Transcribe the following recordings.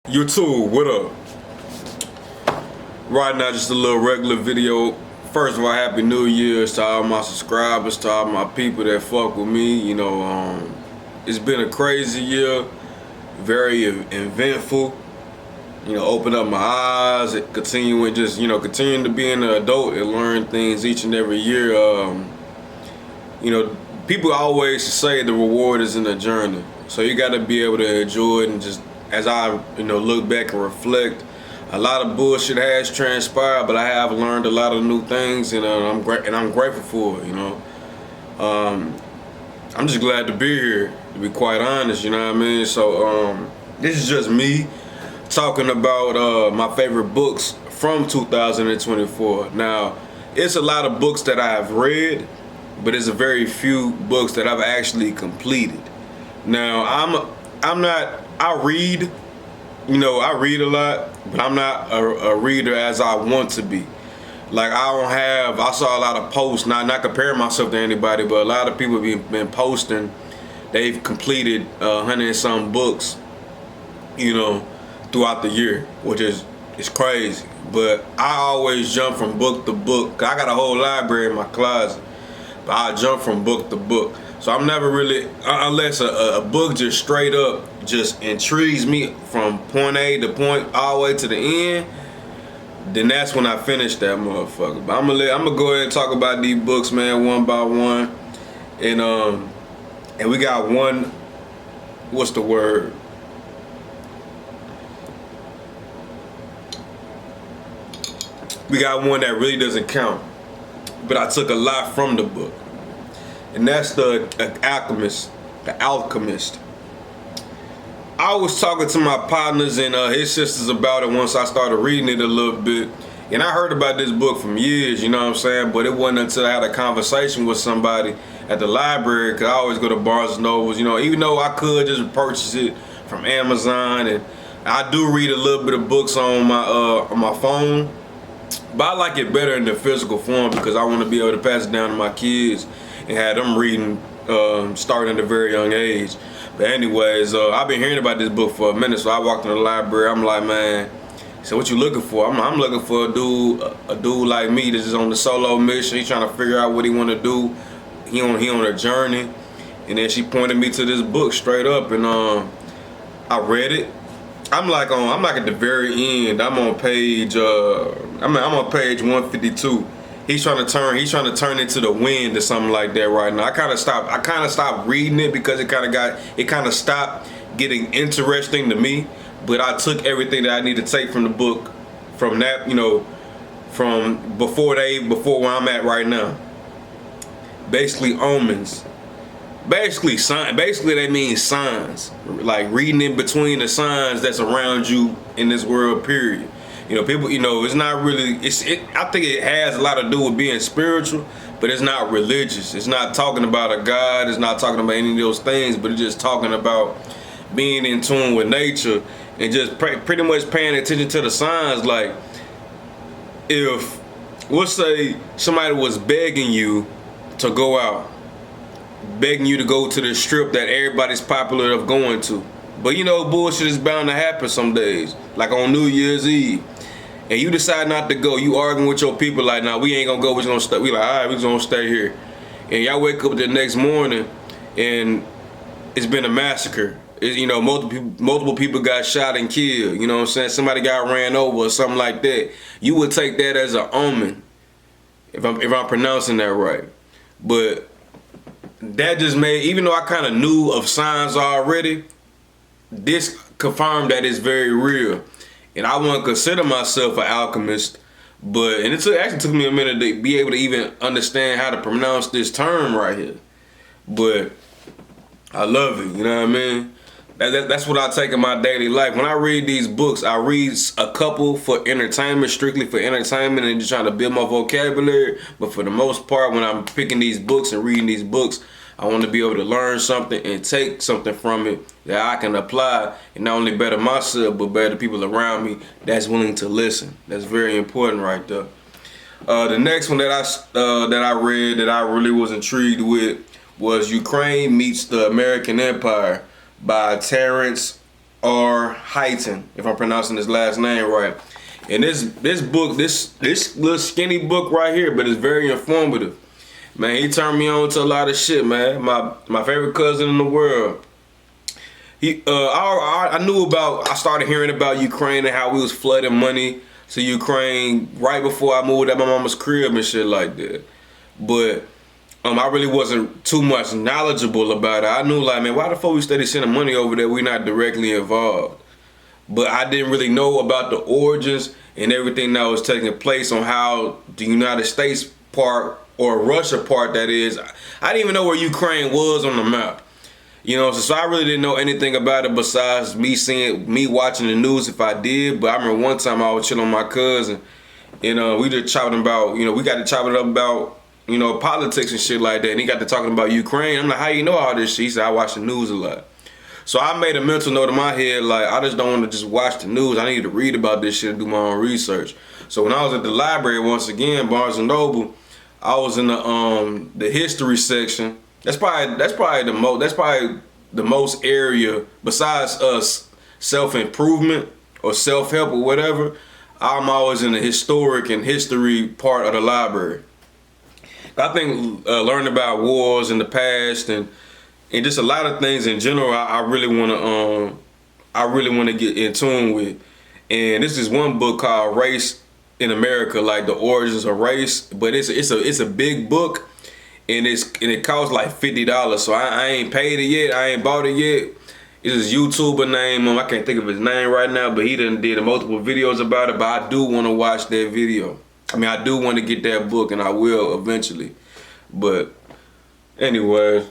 YouTube, what up? Right now, just a little regular video. First of all, Happy New Year's to all my subscribers, to all my people that fuck with me. It's been a crazy year, very eventful. Open up my eyes, continuing to be an adult and learn things each and every year. People always say the reward is in the journey, so you got to be able to enjoy it. And just as I look back and reflect, a lot of bullshit has transpired, but I have learned a lot of new things, and I'm grateful for it. I'm just glad to be here, to be quite honest. You know what I mean? So this is just me talking about my favorite books from 2024. Now, it's a lot of books that I have read, but it's a very few books that I've actually completed. Now, I read, I read a lot, but I'm not a reader as I want to be. Like, I saw a lot of posts, not comparing myself to anybody, but a lot of people have been posting, they've completed 100 and some books, throughout the year, which is crazy. But I always jump from book to book. I got a whole library in my closet, but I jump from book to book. So I'm never really, unless a book just straight up just intrigues me from point A to point all the way to the end, then that's when I finish that motherfucker. But I'm gonna go ahead and talk about these books, man, one by one. And we got one, what's the word? We got one that really doesn't count, but I took a lot from the book. And that's The Alchemist. I was talking to my partners and his sisters about it once I started reading it a little bit. And I heard about this book from years, you know what I'm saying? But it wasn't until I had a conversation with somebody at the library, because I always go to Barnes & Nobles, even though I could just purchase it from Amazon. And I do read a little bit of books on my phone, but I like it better in the physical form because I want to be able to pass it down to my kids and have them reading starting at a very young age. But anyways, I've been hearing about this book for a minute, so I walked in the library. I'm like, man, so what you looking for? I'm looking for a dude like me that's just on the solo mission. He's trying to figure out what he want to do. He on a journey. And then she pointed me to this book straight up, and I read it. I'm at the very end. I'm on page I'm on page 152. He's trying to turn into the wind or something like that right now. I kind of stopped reading it because it kind of stopped getting interesting to me. But I took everything that I need to take from the book, from that, from before where I'm at right now. Basically omens. Basically they mean signs, like reading in between the signs that's around you in this world, period. People, it's not really, I think it has a lot to do with being spiritual, but it's not religious. It's not talking about a God, it's not talking about any of those things, but it's just talking about being in tune with nature and just pretty much paying attention to the signs. Like, if, let's say somebody was begging you to go out, begging you to go to the strip that everybody's popular of going to. But bullshit is bound to happen some days, like on New Year's Eve. And you decide not to go. You arguing with your people like, nah, we ain't gonna go, we gonna stay. We like, all right, we gonna stay here. And y'all wake up the next morning and it's been a massacre. Multiple people got shot and killed. You know what I'm saying? Somebody got ran over or something like that. You would take that as an omen, if I'm pronouncing that right. But that just made, even though I kind of knew of signs already, this confirmed that it's very real. And I wouldn't consider myself an alchemist, and it actually took me a minute to be able to even understand how to pronounce this term right here. But I love it, you know what I mean? That's what I take in my daily life. When I read these books, I read a couple for entertainment, strictly for entertainment, and just trying to build my vocabulary. But for the most part, when I'm picking these books and reading these books, I want to be able to learn something and take something from it that I can apply and not only better myself, but better the people around me that's willing to listen. That's very important right there. The next one that I read that I really was intrigued with was Ukraine Meets the American Empire by Terrence R. Heighten, if I'm pronouncing his last name right. And this book, this little skinny book right here, but it's very informative. Man, he turned me on to a lot of shit, man. My favorite cousin in the world. I knew about, I started hearing about Ukraine and how we was flooding money to Ukraine right before I moved out my mama's crib and shit like that. But I really wasn't too much knowledgeable about it. I knew like, man, why the fuck we steady sending money over there? We're not directly involved. But I didn't really know about the origins and everything that was taking place on how the United States part, or Russia part that is. I didn't even know where Ukraine was on the map. You know, so I really didn't know anything about it besides me watching the news if I did. But I remember one time I was chilling with my cousin and we just chopping about, we got to chopping up about, politics and shit like that. And he got to talking about Ukraine. I'm like, how you know all this shit? He said, I watch the news a lot. So I made a mental note in my head, like, I just don't want to just watch the news. I need to read about this shit and do my own research. So when I was at the library, once again, Barnes & Noble, I was in the history section. That's probably the most area besides us self-improvement or self-help or whatever. I'm always in the historic and history part of the library. I think learning about wars in the past and just a lot of things in general, I really want to get in tune with. And this is one book called Race in America, like the origins of race. But it's a big book, and it costs like $50. So I ain't paid it yet. I ain't bought it yet. It's his YouTuber name. I can't think of his name right now, but he done did multiple videos about it. But I do want to watch that video. I mean, I do want to get that book, and I will eventually. But anyway,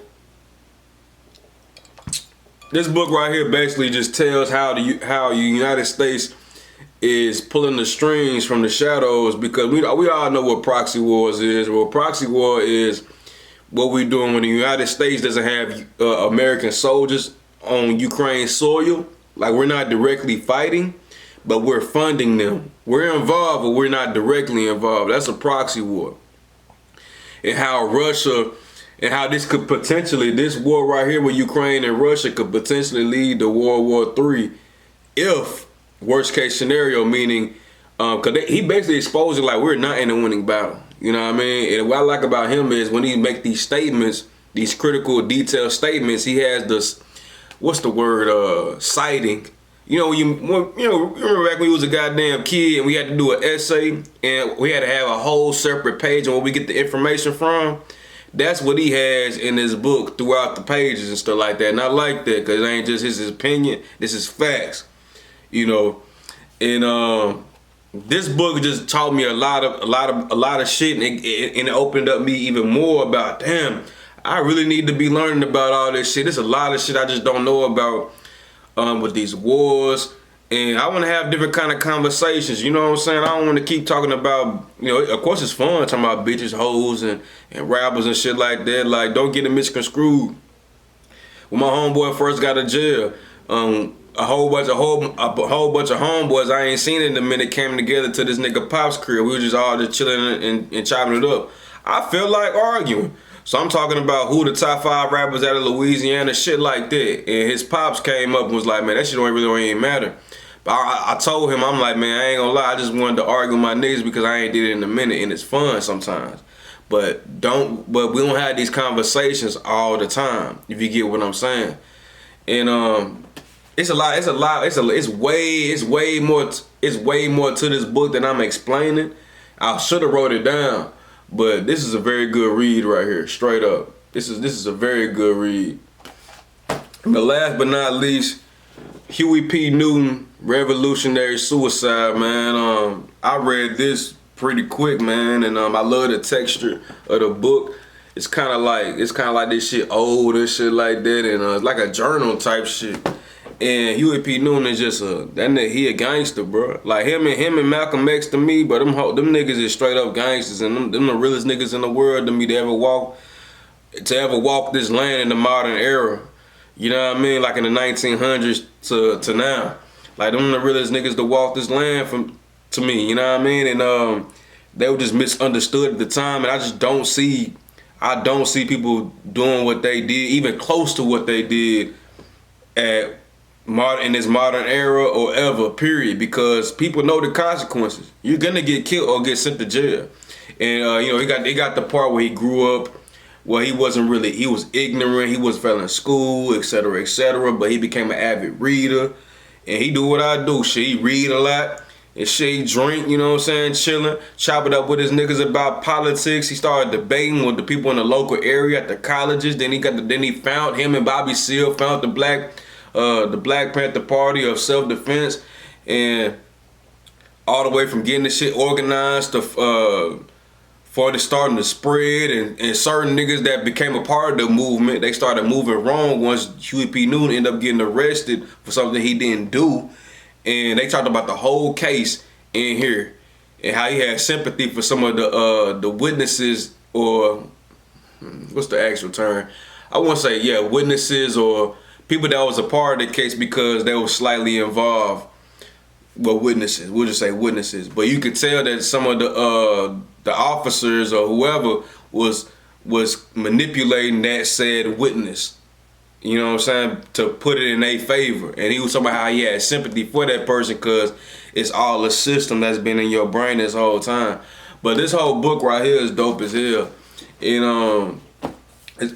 this book right here basically just tells how the United States is pulling the strings from the shadows, because we all know what proxy wars is. Well, proxy war is what we're doing when the United States doesn't have American soldiers on Ukraine soil. Like, we're not directly fighting, but we're funding them. We're involved, but we're not directly involved. That's a proxy war. And how Russia, and how this war right here with Ukraine and Russia could potentially lead to World War III, if worst case scenario, meaning, cause he basically exposing like we're not in a winning battle. You know what I mean? And what I like about him is when he make these statements, these critical, detailed statements, he has this, what's the word, citing. You remember back when you was a goddamn kid and we had to do an essay and we had to have a whole separate page on where we get the information from? That's what he has in his book throughout the pages and stuff like that. And I like that, because it ain't just his opinion, this is facts. And this book just taught me a lot of shit, and it opened up me even more about, damn, I really need to be learning about all this shit. There's a lot of shit I just don't know about with these wars. And I want to have different kind of conversations, you know what I'm saying? I don't want to keep talking about, of course it's fun talking about bitches, hoes, and rappers and shit like that. Like, don't get it misconstrued. When my homeboy first got to jail, a whole bunch of homeboys I ain't seen in a minute came together to this nigga Pop's crib. We were just all just chilling and chopping it up. I feel like arguing. So I'm talking about who the top 5 rappers out of Louisiana, shit like that. And his Pops came up and was like, man, that shit don't even matter. But I told him, I'm like, man, I ain't gonna lie, I just wanted to argue with my niggas because I ain't did it in a minute, and it's fun sometimes. But we don't have these conversations all the time, if you get what I'm saying. And it's way more to this book than I'm explaining. I should have wrote it down, but this is a very good read right here, straight up. This is a very good read. But last but not least, Huey P. Newton, Revolutionary Suicide, man. I read this pretty quick, man, and I love the texture of the book. It's kind of like this shit old and shit like that, and it's like a journal type shit. And Huey P. Newton is just that nigga, he a gangster, bro. Like him and Malcolm X to me, but them niggas is straight up gangsters, and them the realest niggas in the world to me to ever walk this land in the modern era. You know what I mean? Like in the 1900s to now. Like them the realest niggas to walk this land to me, you know what I mean? And they were just misunderstood at the time, and I don't see people doing what they did, even close to what they did at in this modern era or ever, period, because people know the consequences. You're gonna get killed or get sent to jail. And you know, he got the part where he grew up, where he was ignorant, he was failing school, etc., but he became an avid reader, and he do what I do. Shit, he read a lot, and shit, he drink, you know what I'm saying, chilling, chop it up with his niggas about politics. He started debating with the people in the local area at the colleges. Then he found him and Bobby Seale found the Black Panther Party of self-defense, and all the way from getting the shit organized to for it starting to spread, and certain niggas that became a part of the movement, they started moving wrong once Huey P. Newton ended up getting arrested for something he didn't do. And they talked about the whole case in here and how he had sympathy for some of the witnesses, or what's the actual term? I want to say, yeah, witnesses or people that was a part of the case because they were slightly involved. Well, witnesses. We'll just say witnesses. But you could tell that some of the officers or whoever was manipulating that said witness. You know what I'm saying? To put it in their favor. And he was talking about how he had sympathy for that person because it's all a system that's been in your brain this whole time. But this whole book right here is dope as hell. And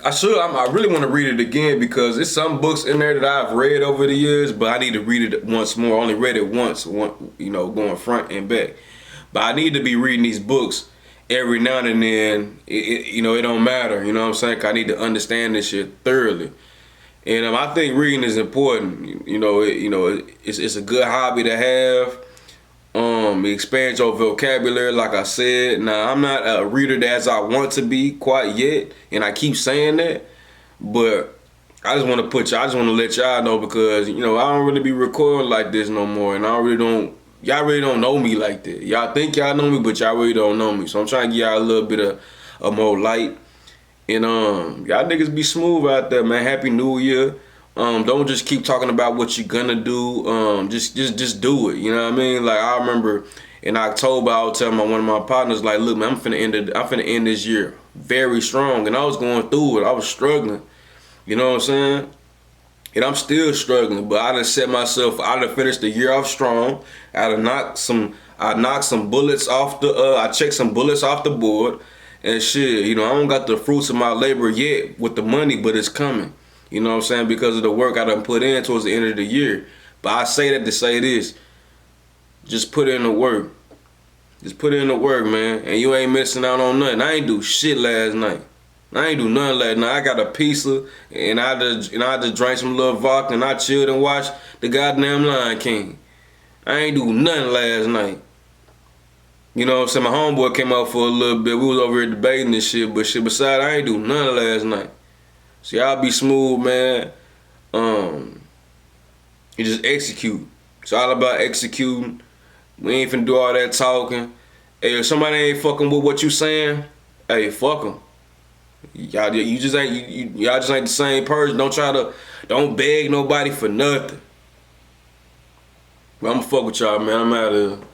I really want to read it again because there's some books in there that I've read over the years, but I need to read it once more. I only read it once, you know, going front and back. But I need to be reading these books every now and then. You know, it don't matter. You know what I'm saying? 'Cause I need to understand this shit thoroughly. And I think reading is important. It's a good hobby to have. It expands your vocabulary, like I said. Now, I'm not a reader as I want to be quite yet, and I keep saying that. But I just want to let y'all know because, you know, I don't really be recording like this no more, and y'all really don't know me like that. Y'all think y'all know me, but y'all really don't know me. So I'm trying to give y'all a little bit of more light. And y'all niggas be smooth out there, man. Happy New Year. Don't just keep talking about what you're gonna do. Just do it. You know what I mean? Like I remember in October, I was telling one of my partners, like, look, man, I'm finna end this year very strong. And I was going through it. I was struggling. You know what I'm saying? And I'm still struggling, but I done set myself. I done finished the year off strong. I knocked some bullets off I checked some bullets off the board. And shit, you know, I don't got the fruits of my labor yet with the money, but it's coming. You know what I'm saying? Because of the work I done put in towards the end of the year. But I say that to say this. Just put in the work. Just put in the work, man. And you ain't missing out on nothing. I ain't do shit last night. I ain't do nothing last night. I got a pizza and I just drank some little vodka and I chilled and watched the goddamn Lion King. I ain't do nothing last night. You know what I'm saying? My homeboy came out for a little bit. We was over here debating this shit, but shit beside, I ain't do nothing last night. So y'all be smooth, man. You just execute. It's all about executing. We ain't finna do all that talking. Hey, if somebody ain't fucking with what you saying, hey, fuck them. Y'all just ain't the same person. Don't beg nobody for nothing. But I'ma fuck with y'all, man. I'm out of here.